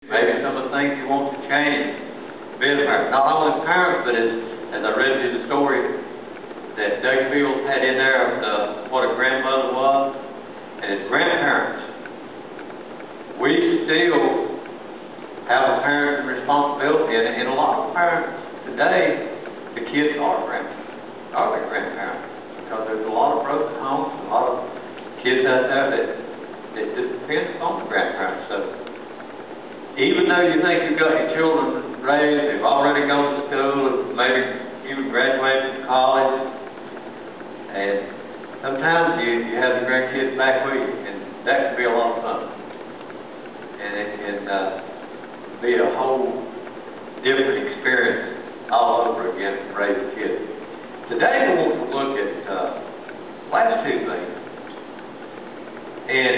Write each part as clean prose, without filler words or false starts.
Maybe some of the things you want to change being a parent. Not only parents, but as I read through the story that Doug Fields had in there of what a grandmother was, and as grandparents, we still have a parenting responsibility, and a lot of parents today, the kids are their grandparents, because there's a lot of broken homes, a lot of kids out there that just depend on the grandparents. So even though you think you've got your children raised, they've already gone to school, maybe even graduated from college, and sometimes you have the grandkids back with you, and that can be a lot of fun. And it can be a whole different experience all over again to raise kids. Today we want to look at last two things. And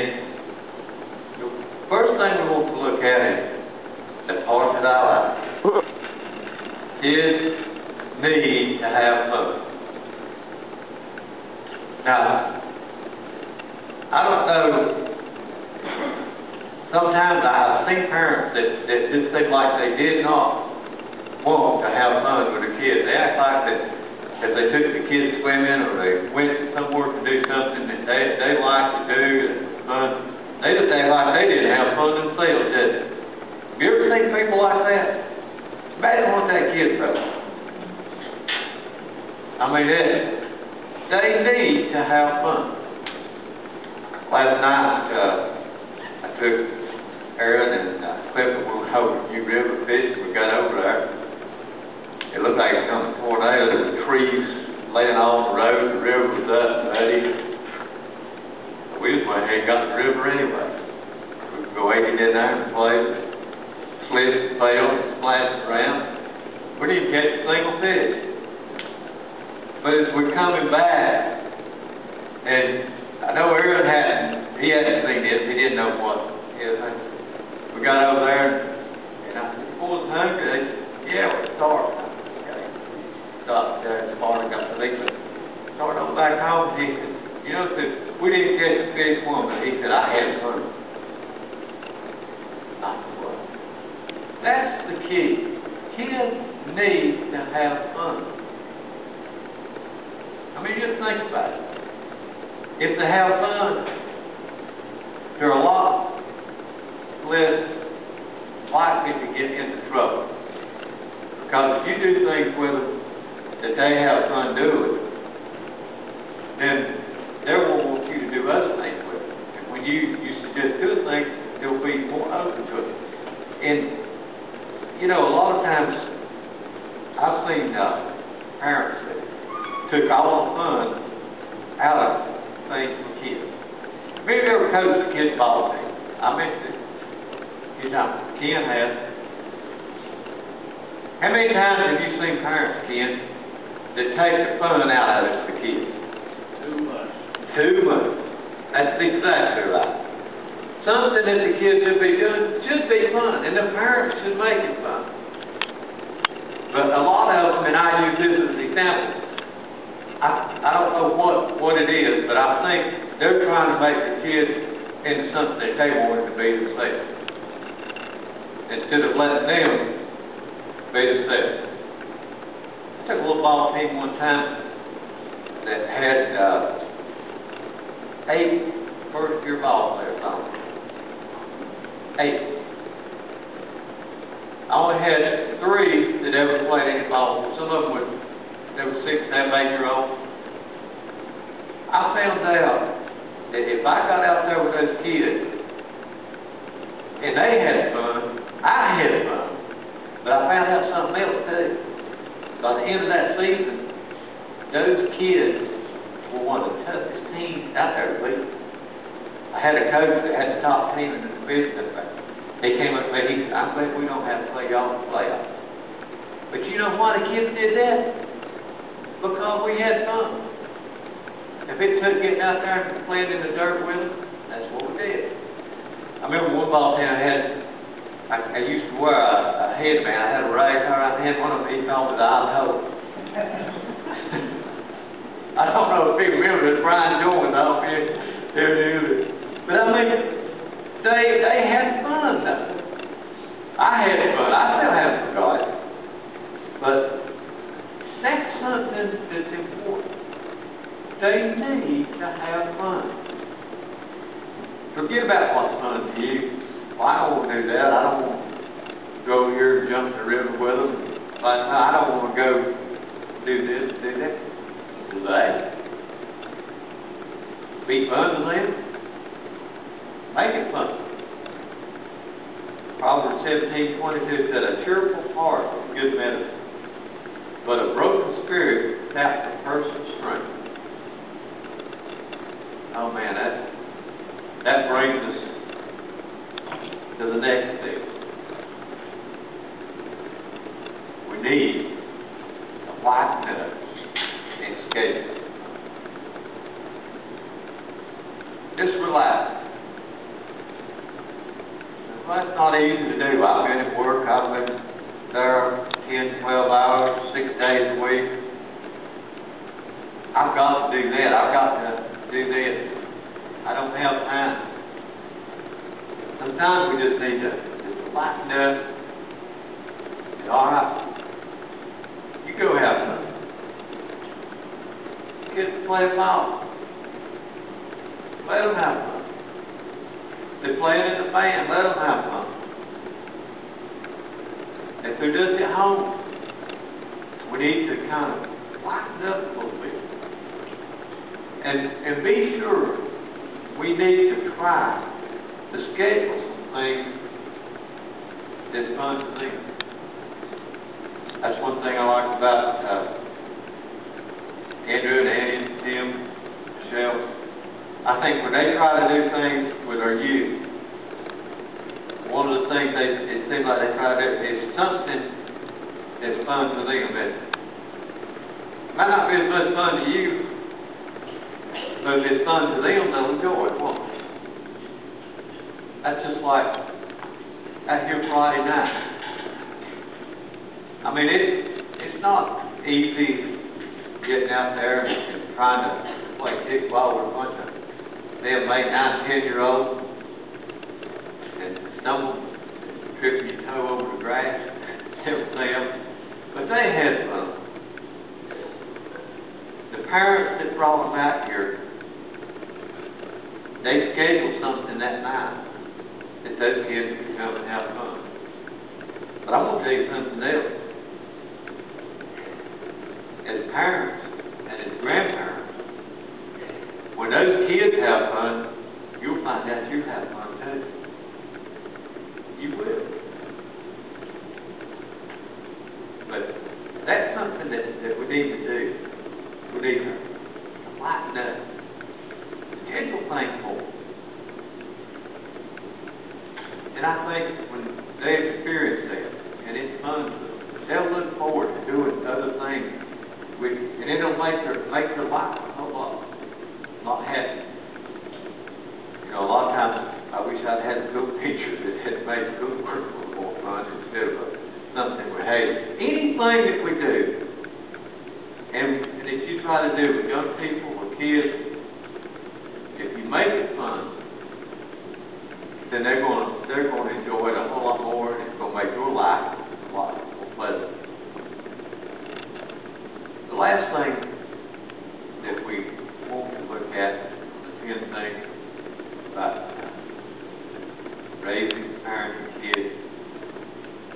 the first thing we want to look at is, as hard as I like, is need to have fun. Now, I don't know, sometimes I've seen parents that just seem like they did not want to have fun with their kids. They act like that if they took the kids swimming or they went somewhere to do something that they like to do and fun, they just act like they didn't have fun themselves, did they? Have you ever seen people like that? Imagine what that kid felt. I mean, they need to have fun. Last night, I took Aaron and Cliff and we went over to New River fishing. We got over there. It looked like it was coming a tornado. There were trees laying all on the road. The river was up and muddy. We just went ahead and got in the river anyway. We could go wading in there and play. Slipped and fell and splashed around. We didn't catch a single fish. But as we're coming back, and I know Aaron he hadn't seen this, he didn't know what it was. We got over there, and I said, "Boys hungry?" They said, "Yeah, we're starving." Okay. Stopped there at the bar and got to eat. Started on back home, he said, "You know, we didn't catch a fish one, but he said, I had fun." I said, "Well, that's the key. Kids need to have fun." I mean, just think about it. If they have fun, they're a lot less likely to get into trouble. Because if you do things with them that they have fun doing, then they will want you to do other things with them. And when you suggest good things, they'll be more open to it. And, you know, a lot of times I've seen parents that took all the fun out of things for kids. Maybe they ever coached a kid's ball team. I mentioned it. Ken has. How many times have you seen parents, Ken, that take the fun out of it for kids? Too much. Too much. That's exactly right. Something that the kids should be doing should be fun, and the parents should make it fun. But a lot of them, and I use this as an example, I don't know what it is, but I think they're trying to make the kids into something that they want it to be themselves, instead of letting them be themselves. I took a little ball team one time that had 8 first-year ball players on it. 8. I only had 3 that ever played any ball. Some of them they were 6, 7, 8-year-olds. I found out that if I got out there with those kids and they had fun, I had fun. But I found out something else too. By the end of that season, those kids were one of the toughest teams out there to beat. I had a coach that had the top team in the division. He came up to me and he said, "I'm glad we don't have to play y'all in the playoffs." But you know why the kids did that? Because we had fun. If it took getting out there and playing in the dirt with them, that's what we did. I remember one ball team I used to wear a headband. I had a rag hair. I had one of them, he called it the Idaho. I don't know if people remember this. Brian Jones off here. But I mean, they had fun though. I had fun. I still haven't forgotten. But that's something that's important. They need to have fun. Forget about what's fun to you. Well, I don't want to do that. I don't want to go here and jump in the river with them. But I don't want to go do this, do that. Do they? Be fun to them? Make it fun. Proverbs 17:22 said, "A cheerful heart is good medicine, but a broken spirit saps a person's strength." Oh man, that brings us to the next thing. We need a white nut and skate. Just relax. Well, that's not easy to do. I've been at work. I've been there 10, 12 hours, 6 days a week. I've got to do that. I've got to do this. I don't have time. Sometimes we just need to lighten up. And, all right, you go have fun. Kids play ball. Let them have fun. They're playing in the band. Let them have fun. If they're just at home, we need to kind of lighten up a little bit. And be sure we need to try to schedule some things that's fun to think. That's one thing I like about Andrew and Annie and Tim, Michelle. I think when they try to do things with our youth, one of the things it seems like they try to do is something that's fun to them. It might not be as much fun to you, but if it's fun to them, they'll enjoy it, won't they? That's just like out here Friday night. I mean, it's not easy getting out there and trying to play kickball with a bunch of them 8, 9, 10-year-olds and stumble, tripping your toe over the grass, everything. But they had fun. The parents that brought them out here, they scheduled something that night that those kids could come and have fun. But I'm going to tell you something else. As parents and as grandparents, when those kids have fun, you'll find out you have fun too. You will. But that's something that we need to do. We need to lighten up. Schedule things for them. And I think when they experience that, and it's fun to them, they'll look forward to doing other things. And it'll make their life a whole lot happy. You know, a lot of times I wish I'd had school teachers that had made schoolwork a little more fun instead of something we hated. Anything that we do, and that you try to do with young people, with kids, if you make it fun, then they're going to enjoy it a whole lot more, and it's going to make your life a lot more pleasant. The last thing that we want to look at, the 10 things about raising, parenting kids.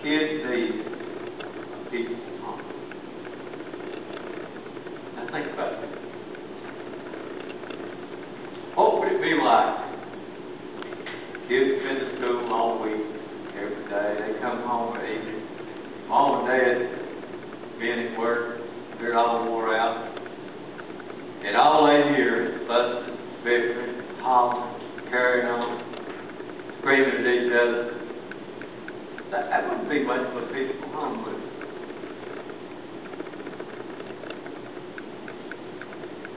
Kids need a peaceful home. Now think about that. What would it be like? Kids have been to school all week, every day. They come home at evening. Mom and Dad being at work, they're all wore out. And all they hear is fussing, bickering, hollering, carrying on, screaming at each other. That wouldn't be much of a peaceful home, would it?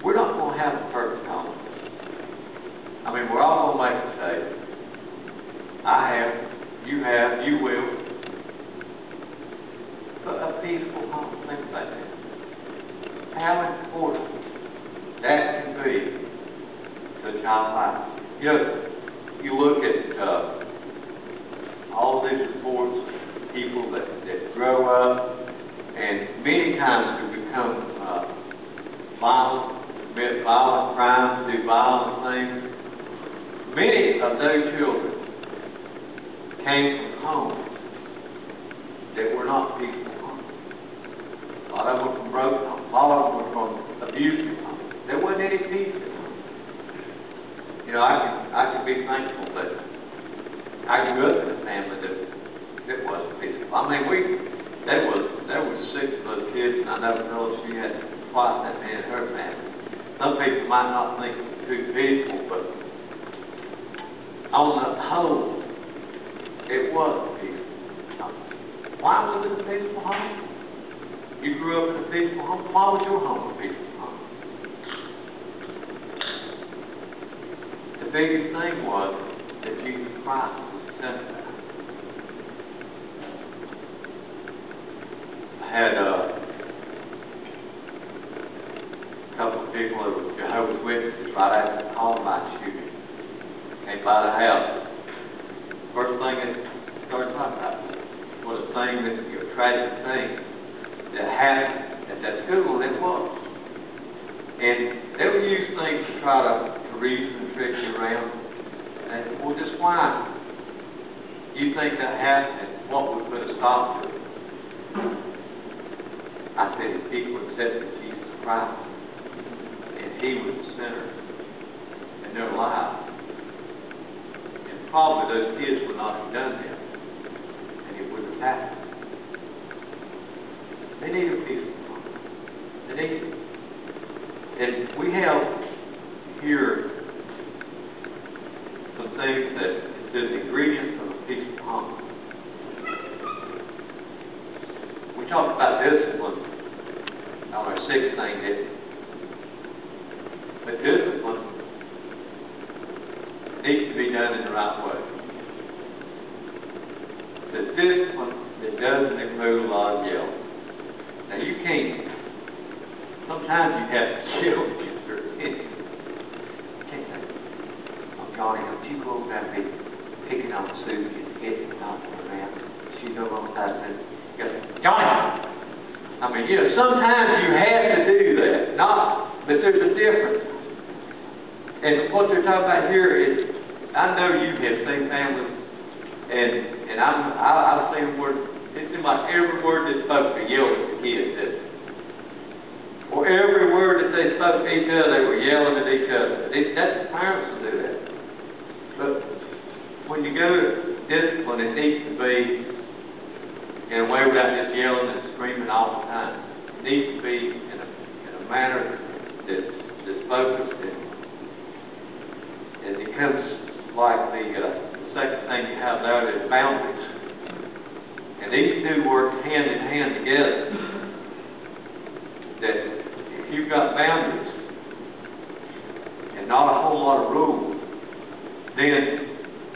We're not going to have a perfect home. I mean, we're all going to make mistakes. I have, you will. But a peaceful home, think about that. How important that can be to a child's life. You know, you look at all these reports many times can become violent, commit violent crimes, do violent things. Many of those children came from homes that were not peaceful homes. A lot of them were from broken homes. A lot of them were from abusive homes. There wasn't any peace in homes. You know, I can be thankful that I grew up in a family that wasn't peaceful. I mean, there was 6 of those kids, and I know Phyllis, she had twice that many in her family. Some people might not think it's too peaceful, but on the whole, it was peaceful. Why was it a peaceful home? You grew up in a peaceful home. Why was your home a peaceful home? The biggest thing was that Jesus Christ was sent there. I had a couple of people who were Jehovah's Witnesses right after the Columbine shooting. Came by the house. First thing that started talking about was a thing that, you know, tragic thing that happened at that school, and it was. And they would use things to try to reason and trick you around. And, well, just why you think that happened, and what would put a stop to it? I said, if people accepted Jesus Christ, and He was the center in their lives, and probably those kids would not have done that, and it wouldn't have happened. They need a peaceful home. They need it. And we have here some things that is the ingredients of a peaceful home. We talked about discipline on our 6th thing, didn't we? But discipline needs to be done in the right way. The discipline that doesn't include a lot of yelling. Now you can't. Sometimes you have to yell to get their attention. Oh, Johnny, don't you go over there and be picking on Susie and hitting and knocking her around. She's over on the side of the Johnny! I mean, you know, sometimes you have to do that. But there's a difference. And what they're talking about here is, I know you have seen families, and I've seen where it seems like every word that's spoken, they yelled at the kids, didn't they? Or every word that they spoke to each other, they were yelling at each other. That's the parents who do that. But when you go to discipline, it needs to be in a way without just yelling and screaming all the time. It needs to be in a manner that's focused, and it comes like the second thing you have there is boundaries. And these two work hand in hand together. That if you've got boundaries and not a whole lot of rules, then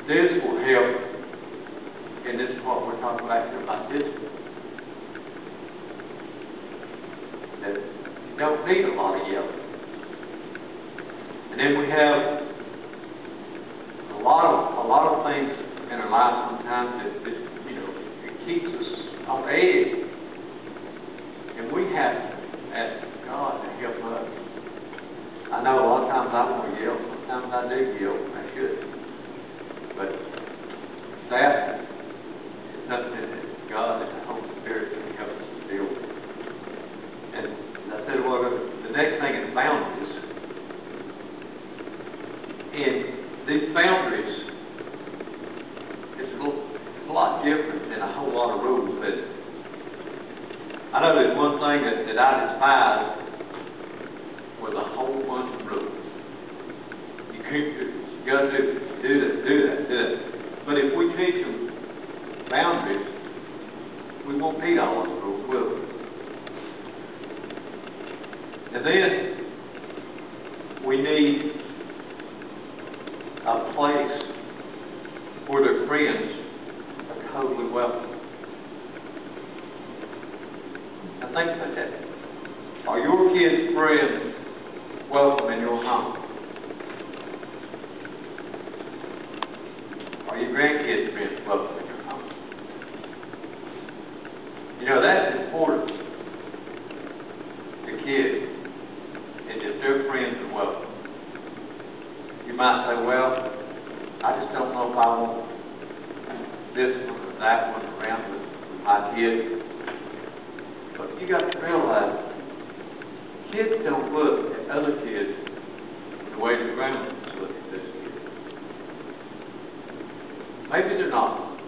this will help. And this is what we're talking about here about discipline. That you don't need a lot of yelling. And then we have a lot of things in our life sometimes that you know, it keeps us on edge. And we have to ask God to help us. I know a lot of times I want to yell. Sometimes I do yell. I should. But that is something that God and the Holy Spirit can help us to deal with. And as I said, well, the next thing is boundaries. And these boundaries is a lot different than a whole lot of rules. But I know there's one thing that I despise was a whole bunch of rules. You can't do this. You got to do that. But if we teach them boundaries, we won't need all those rules, will we? And then we need a place where their friends are totally welcome. Now think about that. Are your kids' friends welcome in your home? Are your grandkids' friends welcome in your home? You know, that's important. kids, and just their friends are welcome. You might say, well, I just don't know if I want this one or that one around with my kids. But you got to realize, kids don't look at other kids the way the grown-ups look at this kid. Maybe they're not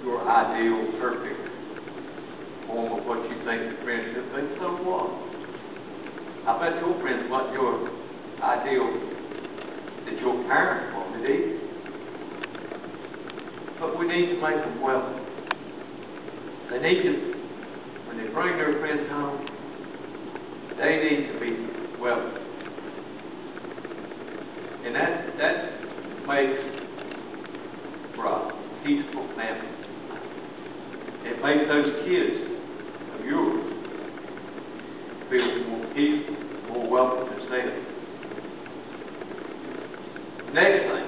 your ideal, perfect form of what you think your friends should be. So what? I bet your friends want your ideal that your parents wanted either. But we need to make them welcome. They need to, when they bring their friends home, they need to be welcome. And that makes for a peaceful family. It makes those kids of yours feel more peaceful, more welcome themselves. Next thing,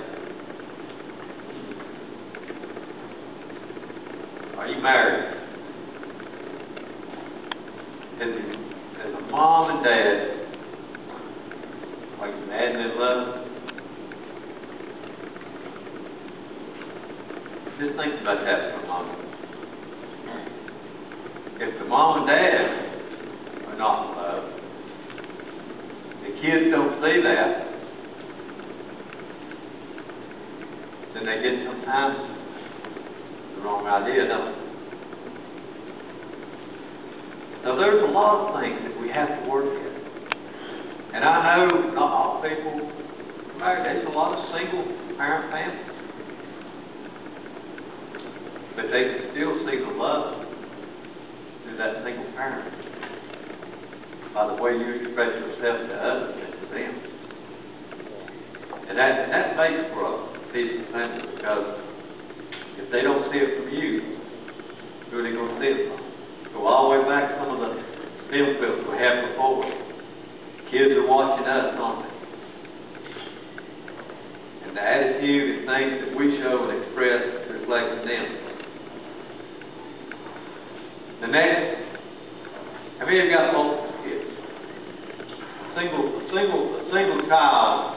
are you married? As a mom and dad, are you mad and in love? Just think about that for a moment. If the mom and dad are not in love, the kids don't see that, then they get sometimes the wrong idea, don't they? Now there's a lot of things that we have to work at. And I know not all people are married. There's a lot of single parent families. But they can still see the love through that single parent by the way you express yourself to others and to them. And that makes for a peaceful family, because if they don't see it from you, who are they going to see it from? Go all the way back to some of the film clips we had before. Kids are watching us, aren't they? And the attitude and things that we show and express reflects them. The next, have you ever got multiple kids? A single child,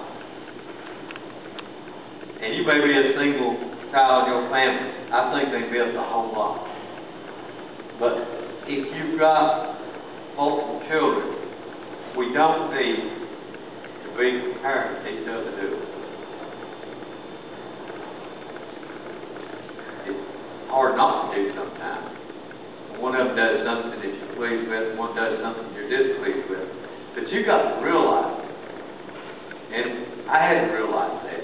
and you may be a single child in your family. I think they miss a whole lot. But if you've got multiple children, we don't need to be comparing each other to it. It's hard not to do sometimes. One of them does something that you're pleased with, one does something you're displeased with. But you got to realize, and I had to realize that,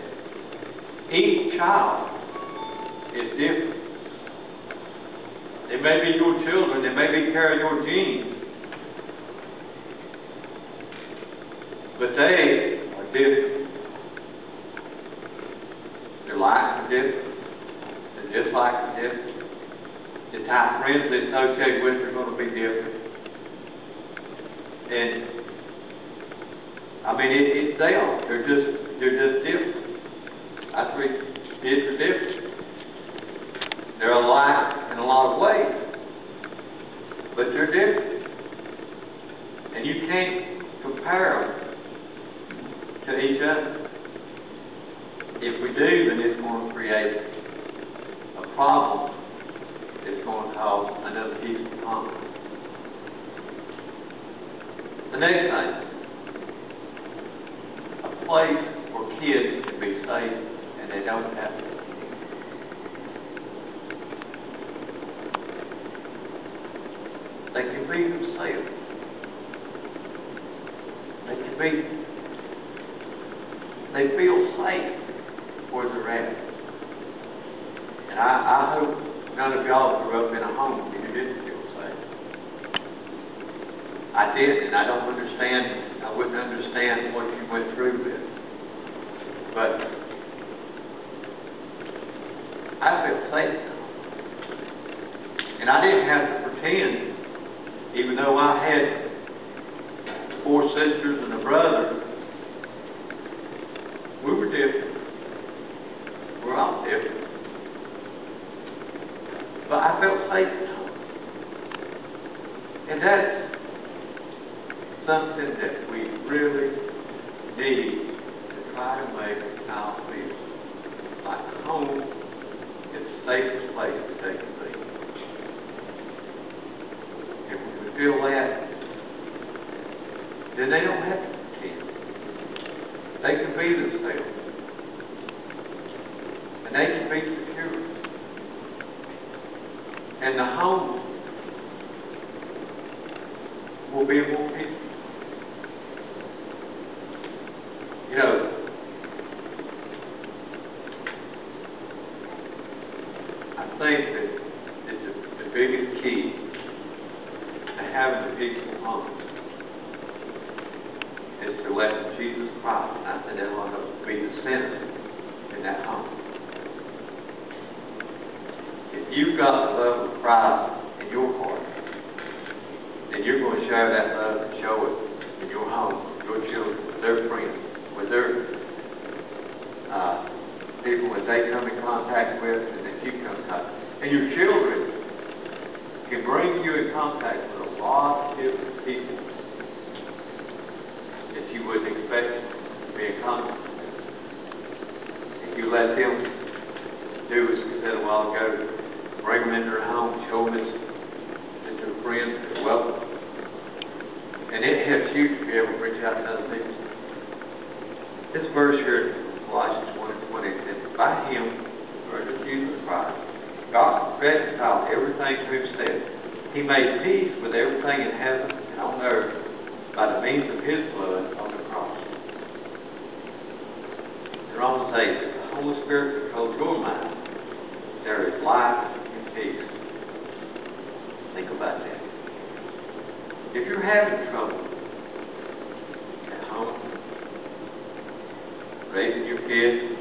each child is different. They may be your children, they may be carrying your genes, but they are different. Their likes are different, their dislikes are different. The type of friends they associate with are going to be different. And I mean, they are. They're just different. I think kids are different. They're alike in a lot of ways, but they're different. And you can't compare them to each other. If we do, then it's going to create a problem. It's going to cause another peaceful conflict. The next thing, a place where kids can be safe and they don't have to. They can be themselves. They feel safe where they're at. And I hope none of y'all grew up in a home where you didn't feel safe. I did, and I don't understand, I wouldn't understand what you went through with. But I felt safe. And I didn't have to pretend, even though I had 4 sisters and a brother, we were different. We're all different. But I felt safe at home. And something that we really need to try to make our feel like home is the safest place that they can be. If we feel that, then they don't have to pretend. They can be themselves. And they can be secure. And the home will be more peaceful. You know, I think that the biggest key to having a peaceful home is to let Jesus Christ, and I said that ought to be the center in that home. If you've got the love of Christ in your heart, then you're going to share that love and show it in your home, with your children, with their friends, with their people that they come in contact with and that you come in contact. And your children can bring you in contact with a lot of different people that you wouldn't expect to be in contact with. If you let them do as we said a while ago, bring them into their home, show them that their friends are welcome. And it helps you to be able to reach out to other people. This verse here, Colossians 1:20, says, by him, or Jesus Christ, God reconciled everything to himself. He made peace with everything in heaven and on earth by the means of his blood on the cross. In Romans 8, if the Holy Spirit controls your mind, there is life and peace. Think about that. If you're having trouble at home, raising your kids,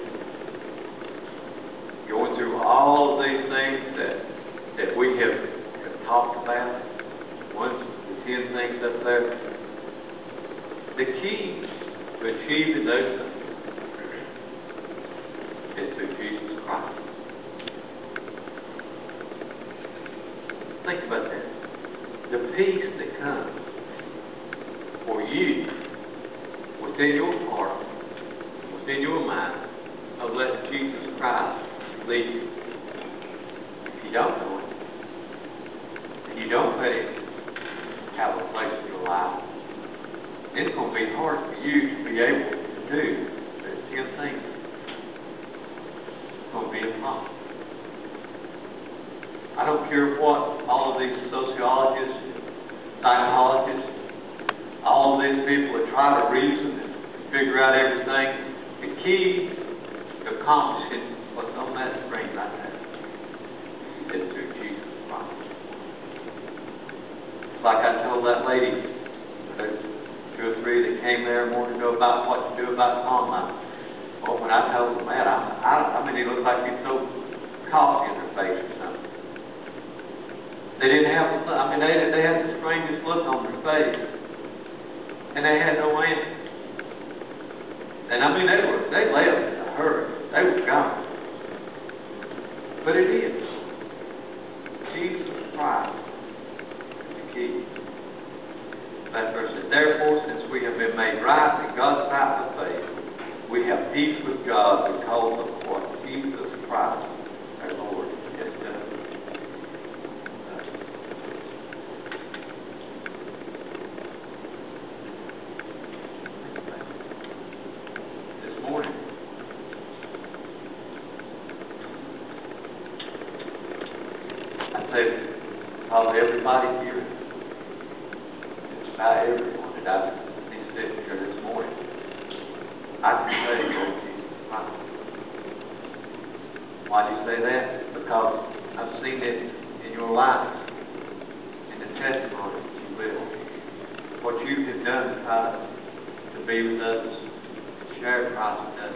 going through all of these things that we have talked about, the 10 things up there, the key to achieving those things is through Jesus Christ. Think about that. The peace that comes for you within your heart, within your mind, of letting Jesus Christ lead you. If you don't know it, and you don't let Him have a place in your life, it's going to be hard for you to be able to do those 10 things. It's going to be impossible. I don't care what all of these sociologists, psychologists, all of these people that try to reason and figure out everything. The key to accomplishing what's on that screen right there is through Jesus Christ. It's like I told that lady, there's 2 or 3 that came there and wanted to know about what to do about the phone line. Well, when I told them that, I mean, it looked like he'd throw coffee in their face or something. They didn't have, they had the strangest look on their face, and they had no answer. And I mean, they left in a hurry. They were gone. But it is Jesus Christ is the key. That verse says, therefore, since we have been made right in God's sight by faith, we have peace with God because of what Jesus Christ, our Lord, has done. Probably everybody here, just about everyone that I've been sitting here this morning, I can say, Lord Jesus Christ. Why do you say that? Because I've seen it in your life, in the testimony that you live, what you have done to try to be with us, to share Christ with us.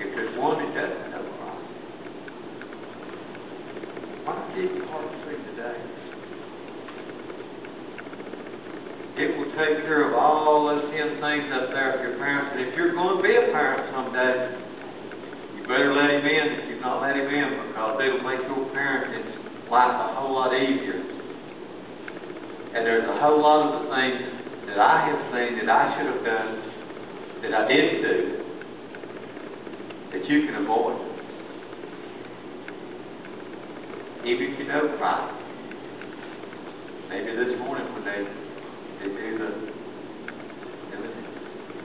If there's one that doesn't know Christ, why not give your heart to Him today? It will take care of all those 10 things up there if your parents, and if you're going to be a parent someday, you better let Him in if you've not let Him in, because it'll make your parenting life a whole lot easier. And there's a whole lot of the things that I have seen that I should have done, that I didn't do, that you can avoid. Even if you know Christ. Maybe this morning when they do the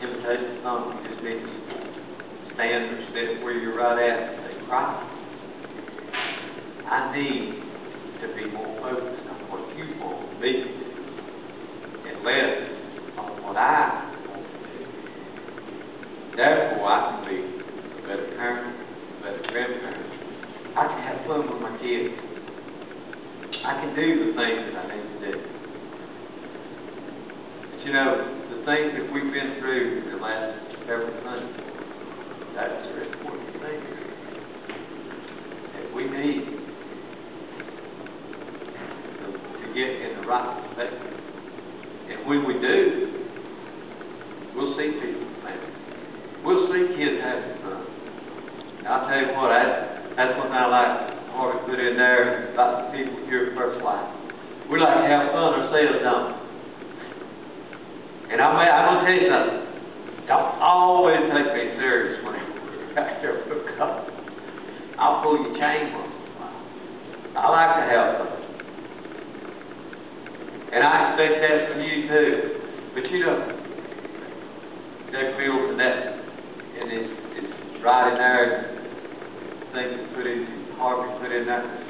invitation song, you just need to stand or sit where you're right at and say, Christ, I need to be more focused on what you want me to do and less on what I want to do. Therefore, I can be a better parent, a better grandparent. I can have fun with my kids. I can do the things that I need to do. But you know, the things that we've been through in the last several months, that's the important thing that we need to get in the right perspective. And when we do, we'll see people, man. We'll see kids having fun. And I'll tell you what, that's one thing I like Harvey put in there about the people here at First Life. We like to have fun ourselves, don't we? And I'm going to tell you something. Don't always take me serious when you're back there because I'll pull your chain once in a while. I like to have fun. And I expect that from you too. But you know, Doug Fields and it's right in there, things that Harvey put in there.